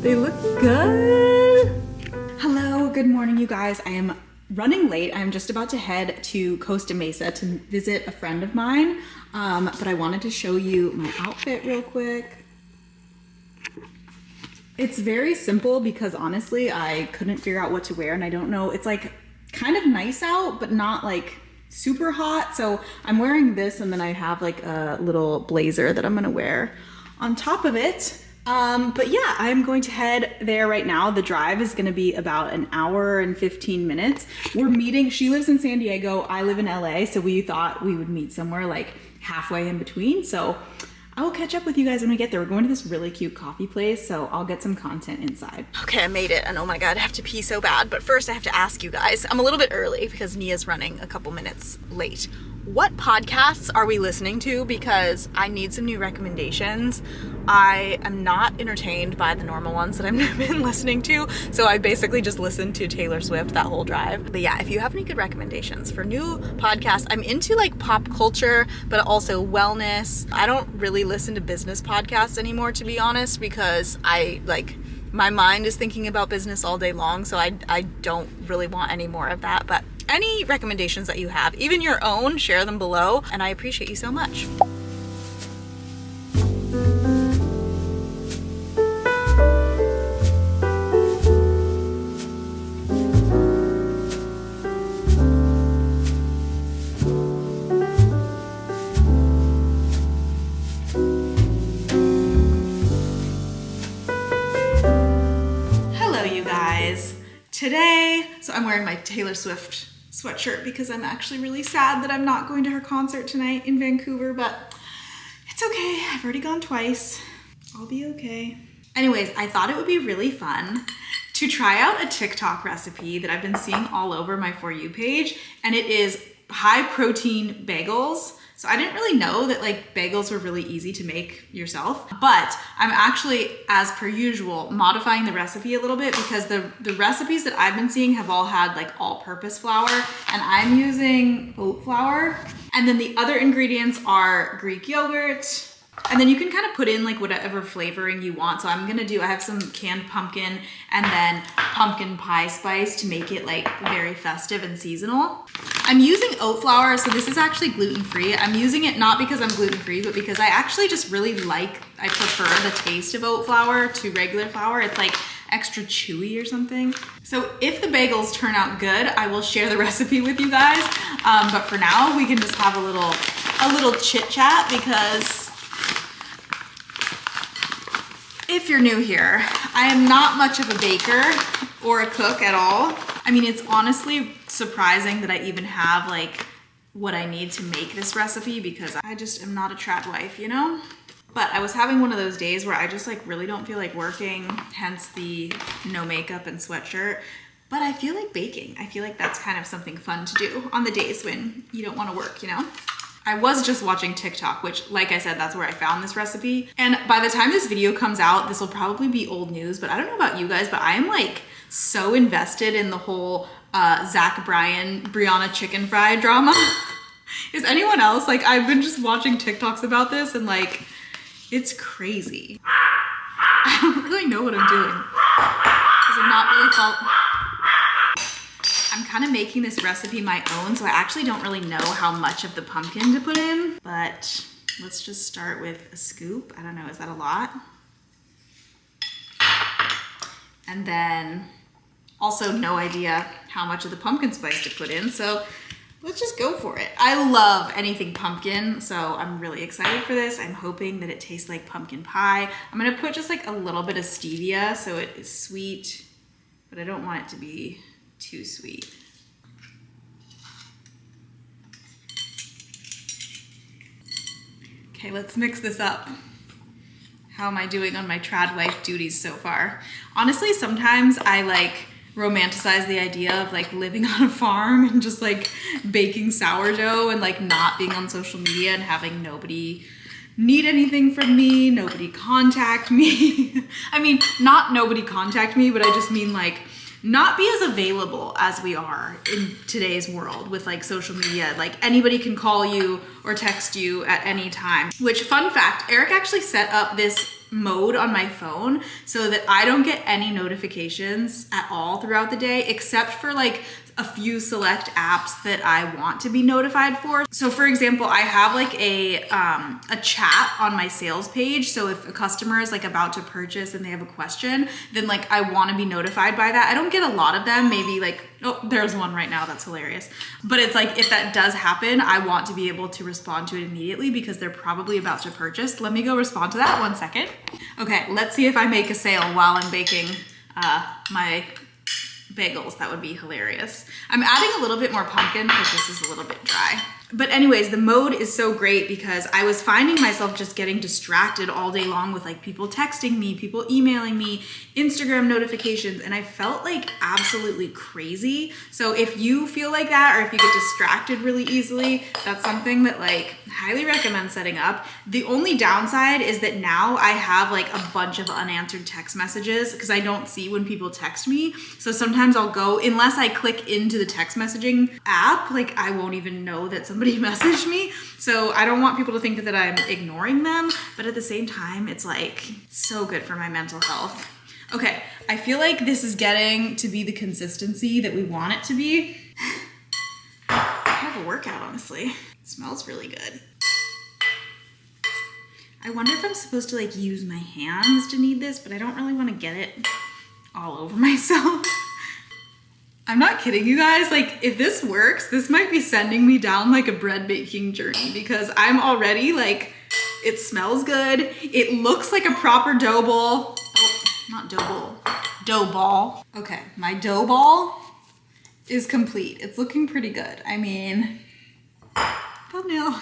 They look good. Hello, good morning, you guys. I am running late. I'm just about to head to Costa Mesa to visit a friend of mine, but I wanted to show you my outfit real quick. It's very simple because honestly, I couldn't figure out what to wear and I don't know. It's like kind of nice out, but not like super hot. So I'm wearing this and then I have like a little blazer that I'm gonna wear on top of it. But yeah, I'm going to head there right now. The drive is going to be about an hour and 15 minutes. We're meeting, she lives in San Diego, I live in LA, so we thought we would meet somewhere like halfway in between. So I will catch up with you guys when we get there. We're going to this really cute coffee place, so I'll get some content inside. Okay, I made it, and oh my god, I have to pee so bad. But first I have to ask you guys, I'm a little bit early because Nia's running a couple minutes late. What podcasts are we listening to? Because I need some new recommendations. I am not entertained by the normal ones that I've been listening to, so I basically just listened to Taylor Swift that whole drive. But yeah, if you have any good recommendations for new podcasts, I'm into like pop culture, but also wellness. I don't really listen to business podcasts anymore, to be honest, because my mind is thinking about business all day long, so I don't really want any more of that. But any recommendations that you have, even your own, share them below, and I appreciate you so much. Hello, you guys. Today, so I'm wearing my Taylor Swift sweatshirt because I'm actually really sad that I'm not going to her concert tonight in Vancouver, but it's okay. I've already gone twice. I'll be okay. Anyways, I thought it would be really fun to try out a TikTok recipe that I've been seeing all over my For You page, and it is high protein bagels. So I didn't really know that like bagels were really easy to make yourself, but I'm actually, as per usual, modifying the recipe a little bit because the recipes that I've been seeing have all had like all-purpose flour, and I'm using oat flour. And then the other ingredients are Greek yogurt, and then you can kind of put in like whatever flavoring you want. So I have some canned pumpkin and then pumpkin pie spice to make it like very festive and seasonal. I'm using oat flour, so this is actually gluten-free. I'm using it not because I'm gluten-free, but because I actually just really I prefer the taste of oat flour to regular flour. It's like extra chewy or something. So if the bagels turn out good, I will share the recipe with you guys. But for now, we can just have a little chit chat because if you're new here, I am not much of a baker or a cook at all. I mean, it's honestly surprising that I even have like what I need to make this recipe because I just am not a trad wife, you know? But I was having one of those days where I just like really don't feel like working, hence the no makeup and sweatshirt. But I feel like baking. I feel like that's kind of something fun to do on the days when you don't want to work, you know? I was just watching TikTok, which, like I said, that's where I found this recipe. And by the time this video comes out, this will probably be old news, but I don't know about you guys, but I am like so invested in the whole Zach Brianna chicken fry drama. Is anyone else? Like, I've been just watching TikToks about this and like, it's crazy. I don't really know what I'm doing because I'm not really I'm kind of making this recipe my own, so I actually don't really know how much of the pumpkin to put in, but let's just start with a scoop. I don't know, is that a lot? And then also no idea how much of the pumpkin spice to put in, so let's just go for it. I love anything pumpkin, so I'm really excited for this. I'm hoping that it tastes like pumpkin pie. I'm gonna put just like a little bit of stevia so it is sweet, but I don't want it to be too sweet. Okay, let's mix this up. How am I doing on my trad wife duties so far? Honestly, sometimes I like romanticize the idea of like living on a farm and just like baking sourdough and like not being on social media and having nobody need anything from me, nobody contact me. I mean, not nobody contact me, but I just mean like not be as available as we are in today's world with like social media. Like anybody can call you or text you at any time. Which, fun fact, Eric actually set up this mode on my phone so that I don't get any notifications at all throughout the day, except for like a few select apps that I want to be notified for. So for example, I have like a chat on my sales page. So if a customer is like about to purchase and they have a question, then like I want to be notified by that. I don't get a lot of them, maybe like, oh, there's one right now, that's hilarious. But it's like, if that does happen, I want to be able to respond to it immediately because they're probably about to purchase. Let me go respond to that 1 second. Okay, let's see if I make a sale while I'm baking my bagels. That would be hilarious. I'm adding a little bit more pumpkin because this is a little bit dry. But anyways, the mode is so great because I was finding myself just getting distracted all day long with like people texting me, people emailing me, Instagram notifications, and I felt like absolutely crazy. So if you feel like that, or if you get distracted really easily, that's something that like highly recommend setting up. The only downside is that now I have like a bunch of unanswered text messages because I don't see when people text me. So sometimes I'll go, unless I click into the text messaging app, like I won't even know that somebody messaged me. So I don't want people to think that I'm ignoring them, but at the same time, it's like so good for my mental health. Okay, I feel like this is getting to be the consistency that we want it to be. I have a workout, honestly. It smells really good. I wonder if I'm supposed to like use my hands to knead this, but I don't really want to get it all over myself. I'm not kidding you guys, like if this works, this might be sending me down like a bread baking journey because I'm already like, it smells good. It looks like a proper dough ball. Oh, not dough ball, dough ball. Okay, my dough ball is complete. It's looking pretty good. I mean, thumbnail.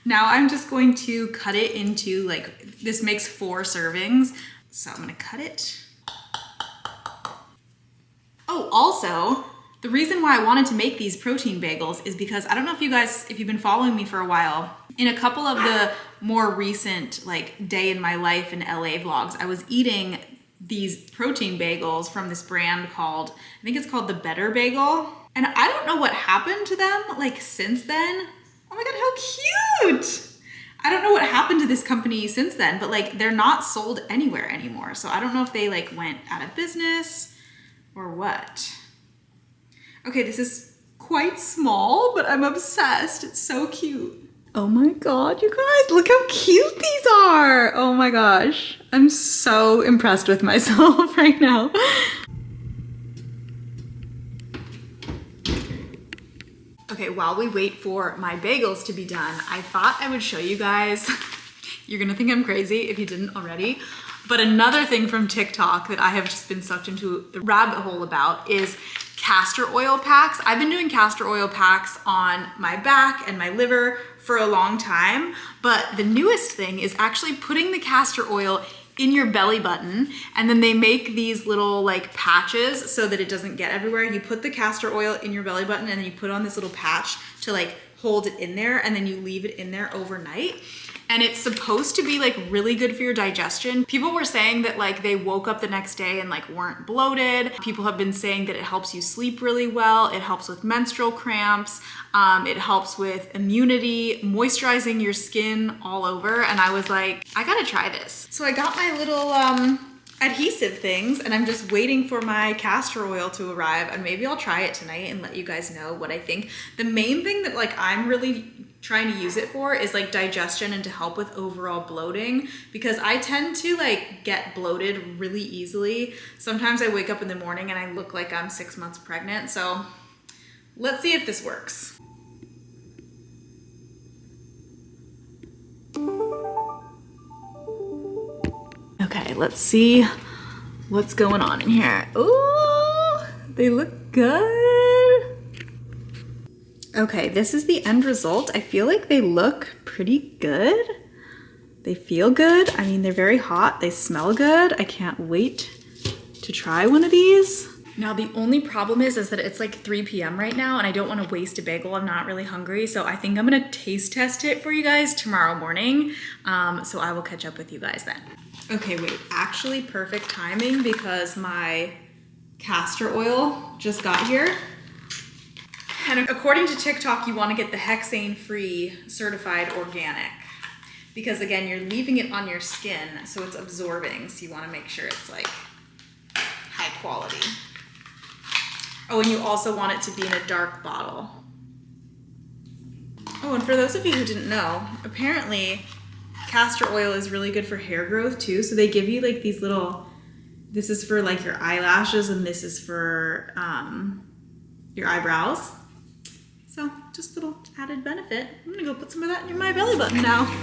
Now I'm just going to cut it into like, this makes 4 servings. So I'm gonna cut it. Oh, also, the reason why I wanted to make these protein bagels is because I don't know if you guys, if you've been following me for a while, in a couple of the more recent like day in my life in LA vlogs, I was eating these protein bagels from this brand called, I think it's called the Better Bagel. And I don't know what happened to them like since then. Oh my God, how cute. I don't know what happened to this company since then, but like they're not sold anywhere anymore. So I don't know if they like went out of business or what. Okay, this is quite small, but I'm obsessed. It's so cute. Oh my God, you guys, look how cute these are. Oh my gosh. I'm so impressed with myself right now. Okay, while we wait for my bagels to be done, I thought I would show you guys, you're gonna think I'm crazy if you didn't already, but another thing from TikTok that I have just been sucked into the rabbit hole about is castor oil packs. I've been doing castor oil packs on my back and my liver for a long time, but the newest thing is actually putting the castor oil in your belly button, and then they make these little like patches so that it doesn't get everywhere. You put the castor oil in your belly button and then you put on this little patch to like hold it in there, and then you leave it in there overnight. And it's supposed to be like really good for your digestion. People were saying that like they woke up the next day and like weren't bloated. People have been saying that it helps you sleep really well. It helps with menstrual cramps. It helps with immunity, moisturizing your skin all over. And I was like, I gotta try this. So I got my little adhesive things, and I'm just waiting for my castor oil to arrive, and maybe I'll try it tonight and let you guys know what I think. The main thing that like I'm really trying to use it for is like digestion and to help with overall bloating, because I tend to like get bloated really easily. Sometimes I wake up in the morning and I look like I'm 6 months pregnant. So let's see if this works. Okay, let's see what's going on in here. Ooh, they look good. Okay, this is the end result. I feel like they look pretty good. They feel good. I mean, they're very hot. They smell good. I can't wait to try one of these. Now, the only problem is that it's like 3 p.m. right now, and I don't want to waste a bagel. I'm not really hungry, so I think I'm gonna taste test it for you guys tomorrow morning. So I will catch up with you guys then. Okay, wait, actually perfect timing, because my castor oil just got here. And according to TikTok, you want to get the hexane-free certified organic because again, you're leaving it on your skin, so it's absorbing. So you want to make sure it's like high quality. Oh, and you also want it to be in a dark bottle. Oh, and for those of you who didn't know, apparently castor oil is really good for hair growth too. So they give you like these little, this is for like your eyelashes and this is for your eyebrows. So just a little added benefit. I'm gonna go put some of that in my belly button now.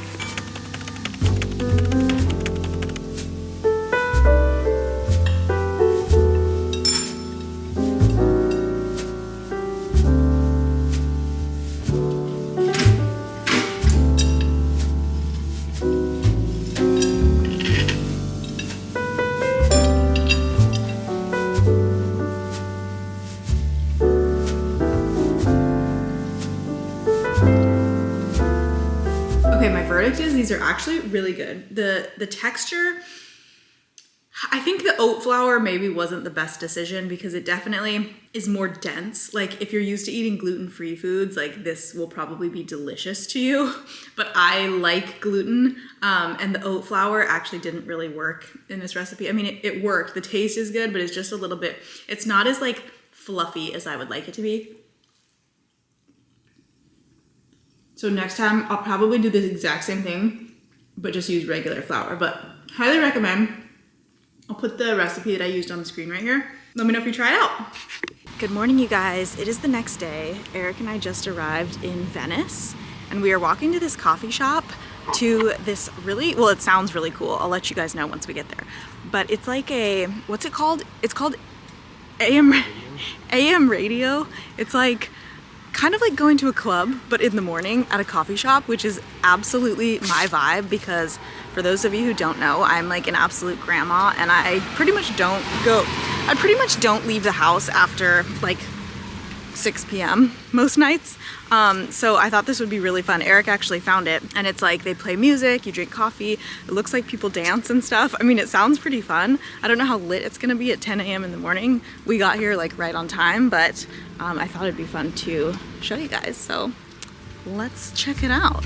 These are actually really good. The texture, I think the oat flour maybe wasn't the best decision because it definitely is more dense. Like if you're used to eating gluten-free foods, like this will probably be delicious to you, but I like gluten and the oat flour actually didn't really work in this recipe. I mean, it worked, the taste is good, but it's just a little bit, it's not as like fluffy as I would like it to be. So next time I'll probably do this exact same thing, but just use regular flour. But highly recommend. I'll put the recipe that I used on the screen right here. Let me know if you try it out. Good morning, you guys. It is the next day. Eric and I just arrived in Venice, and we are walking to this coffee shop to this really, well, it sounds really cool. I'll let you guys know once we get there. But it's like a, what's it called? It's called AM radio. It's like, kind of like going to a club, but in the morning at a coffee shop, which is absolutely my vibe because for those of you who don't know, I'm like an absolute grandma and I pretty much don't leave the house after like 6 p.m. most nights. So I thought this would be really fun. Eric actually found it and it's like they play music, you drink coffee, it looks like people dance and stuff. I mean, it sounds pretty fun. I don't know how lit it's gonna be at 10 a.m. in the morning. We got here like right on time, but I thought it'd be fun to show you guys. So let's check it out.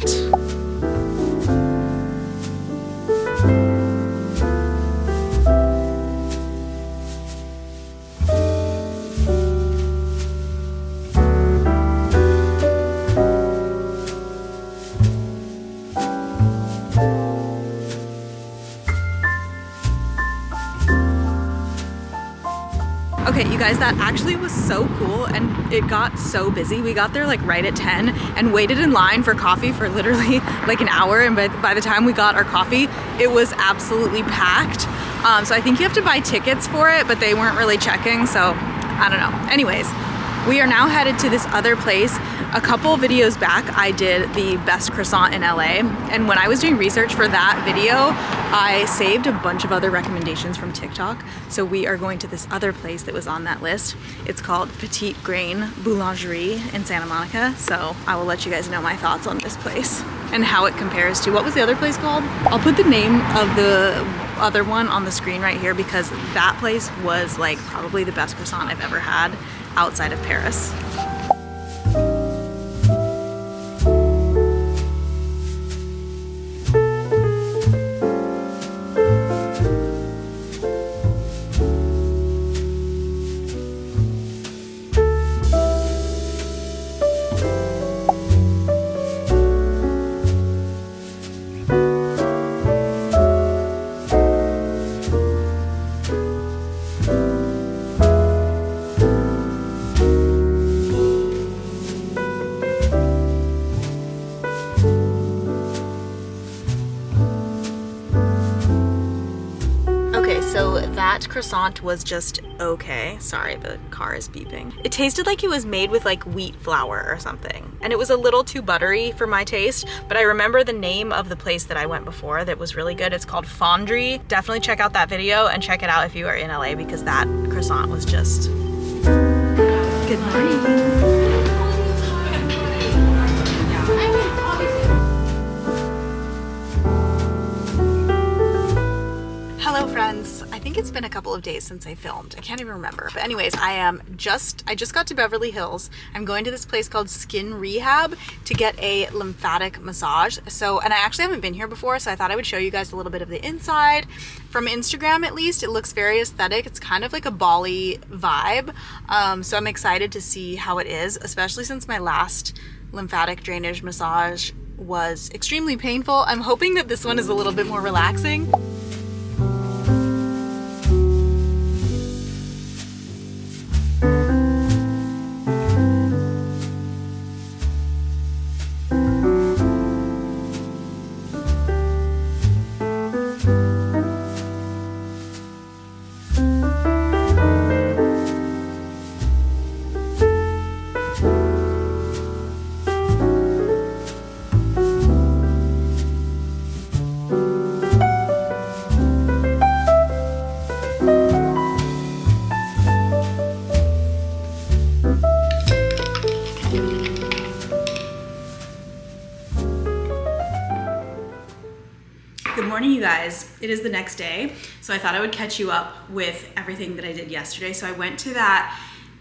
Okay, you guys, that actually was so cool and it got so busy. We got there like right at 10 and waited in line for coffee for literally like an hour, and by the time we got our coffee, it was absolutely packed. So I think you have to buy tickets for it, but they weren't really checking, so I don't know. Anyways, we are now headed to this other place. A couple videos back, I did the best croissant in LA, and when I was doing research for that video, I saved a bunch of other recommendations from TikTok. So we are going to this other place that was on that list. It's called Petite Grain Boulangerie in Santa Monica. So I will let you guys know my thoughts on this place and how it compares to, what was the other place called? I'll put the name of the other one on the screen right here because that place was like probably the best croissant I've ever had outside of Paris. So that croissant was just okay. Sorry, the car is beeping. It tasted like it was made with like wheat flour or something. And it was a little too buttery for my taste, but I remember the name of the place that I went before that was really good. It's called Fondry. Definitely check out that video and check it out if you are in LA because that croissant was just... Good morning. Hello friends, I think it's been a couple of of days since I filmed. I can't even remember. But anyways, I just got to Beverly Hills. I'm going to this place called Skin Rehab to get a lymphatic massage. So, and I actually haven't been here before, so I thought I would show you guys a little bit of the inside. From Instagram, at least, it looks very aesthetic. It's kind of like a Bali vibe. So I'm excited to see how it is, especially since my last lymphatic drainage massage was extremely painful. I'm hoping that this one is a little bit more relaxing. Good morning, you guys. It is the next day, so I thought I would catch you up with everything that I did yesterday. So I went to that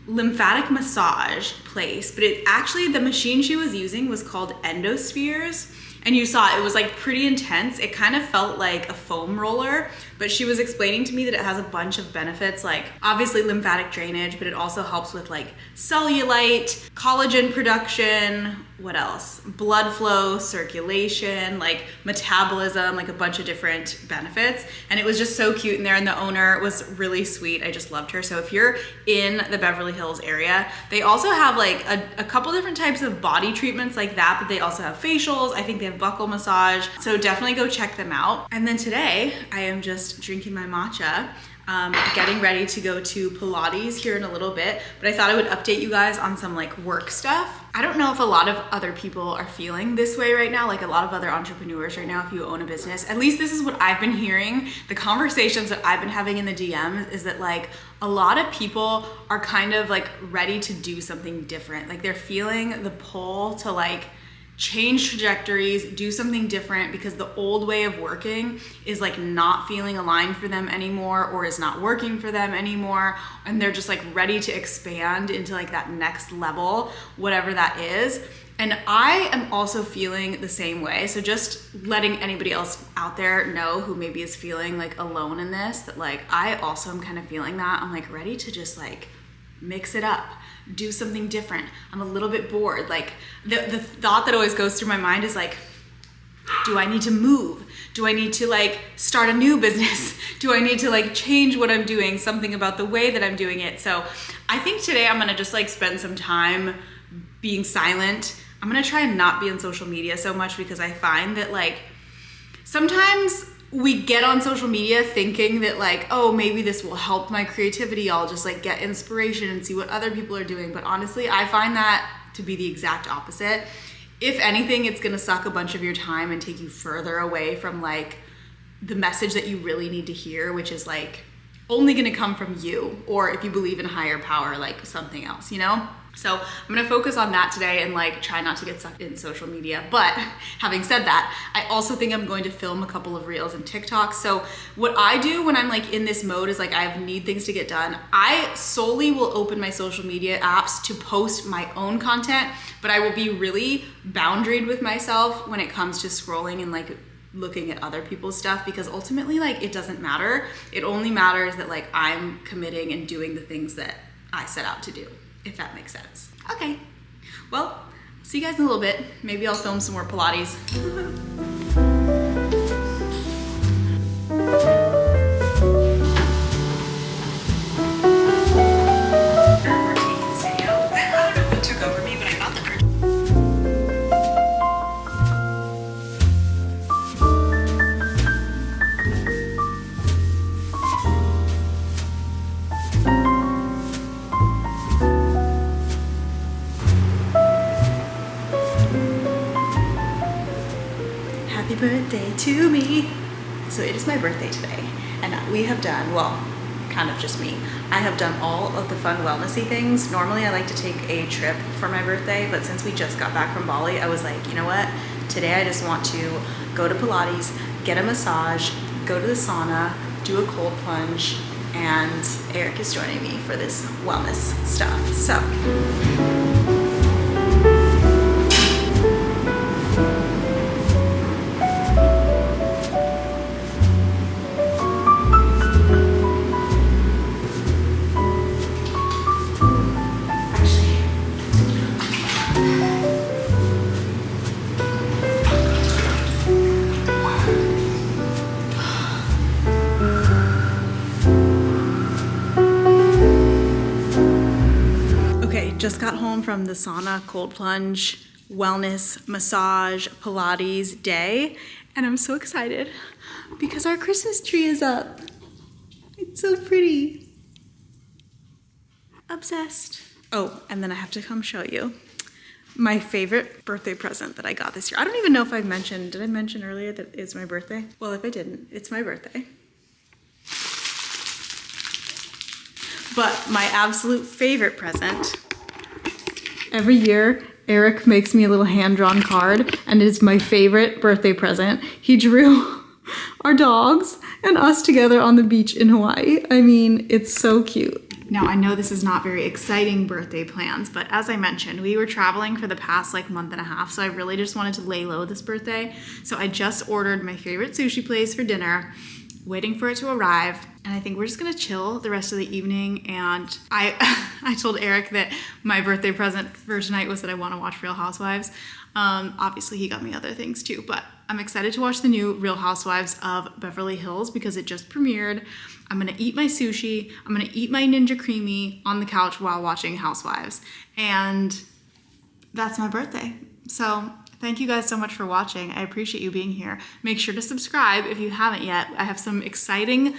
lymphatic massage place, but the machine she was using was called Endospheres, and you saw it was like pretty intense. It kind of felt like a foam roller, but she was explaining to me that it has a bunch of benefits, like obviously lymphatic drainage, but it also helps with like cellulite, collagen production, what else? Blood flow, circulation, like metabolism, like a bunch of different benefits. And it was just so cute in there, and the owner was really sweet. I just loved her. So if you're in the Beverly Hills area, they also have like a couple different types of body treatments like that, but they also have facials. I think they have buccal massage. So definitely go check them out. And then today I am just drinking my matcha, getting ready to go to Pilates here in a little bit, but I thought I would update you guys on some like work stuff. I don't know if a lot of other people are feeling this way right now, like a lot of other entrepreneurs right now, if you own a business. At least this is what I've been hearing. The conversations that I've been having in the DMs is that like a lot of people are kind of like ready to do something different. Like they're feeling the pull to like change trajectories, do something different, because the old way of working is like not feeling aligned for them anymore, or is not working for them anymore, and they're just like ready to expand into like that next level, whatever that is. And I am also feeling the same way. So just letting anybody else out there know who maybe is feeling like alone in this, that like I also am kind of feeling that. I'm like ready to just like mix it up, do something different. I'm a little bit bored. Like the thought that always goes through my mind is like, do I need to move? Do I need to like start a new business? Do I need to like change what I'm doing, something about the way that I'm doing it? So I think today I'm gonna just like spend some time being silent. I'm gonna try and not be on social media so much, because I find that like sometimes we get on social media thinking that like, oh, maybe this will help my creativity. I'll just like get inspiration and see what other people are doing. But honestly, I find that to be the exact opposite. If anything, it's gonna suck a bunch of your time and take you further away from like the message that you really need to hear, which is like only gonna come from you, or if you believe in higher power, like something else, you know? So I'm gonna focus on that today and like try not to get sucked in social media. But having said that, I also think I'm going to film a couple of reels and TikToks. So what I do when I'm like in this mode is like I need things to get done. I solely will open my social media apps to post my own content, but I will be really boundaried with myself when it comes to scrolling and like looking at other people's stuff, because ultimately like it doesn't matter. It only matters that like I'm committing and doing the things that I set out to do, if that makes sense. Okay, well, see you guys in a little bit. Maybe I'll film some more Pilates. Happy birthday to me. So it is my birthday today, and we have done, well, kind of just me. I have done all of the fun wellnessy things. Normally I like to take a trip for my birthday, but since we just got back from Bali, I was like, you know what? Today I just want to go to Pilates, get a massage, go to the sauna, do a cold plunge, and Eric is joining me for this wellness stuff. So. Just got home from the sauna, cold plunge, wellness, massage, Pilates day, and I'm so excited because our Christmas tree is up. It's so pretty. Obsessed. Oh, and then I have to come show you my favorite birthday present that I got this year. I don't even know if I've mentioned, did I mention earlier that it's my birthday? Well, if I didn't, it's my birthday. But my absolute favorite present, every year, Eric makes me a little hand-drawn card, and it is my favorite birthday present. He drew our dogs and us together on the beach in Hawaii. I mean, it's so cute. Now, I know this is not very exciting birthday plans, but as I mentioned, we were traveling for the past month and a half, so I really just wanted to lay low this birthday. So I just ordered my favorite sushi place for dinner, waiting for it to arrive, and I think we're just gonna chill the rest of the evening. And I told Eric that my birthday present for tonight was that I want to watch Real Housewives. Obviously he got me other things too, but I'm excited to watch the new Real Housewives of Beverly Hills because it just premiered. I'm gonna eat my sushi, I'm gonna eat my Ninja Creamy on the couch while watching Housewives, and that's my birthday. So thank you guys so much for watching. I appreciate you being here. Make sure to subscribe if you haven't yet. I have some exciting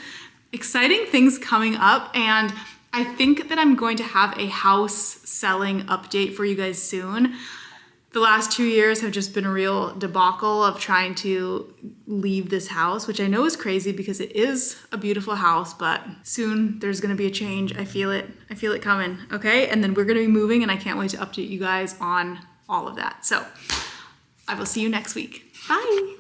things coming up, and I think that I'm going to have a house selling update for you guys soon. The last 2 years have just been a real debacle of trying to leave this house, which I know is crazy because it is a beautiful house, but soon there's gonna be a change. I feel it coming, okay? And then we're gonna be moving, and I can't wait to update you guys on all of that. So I will see you next week. Bye.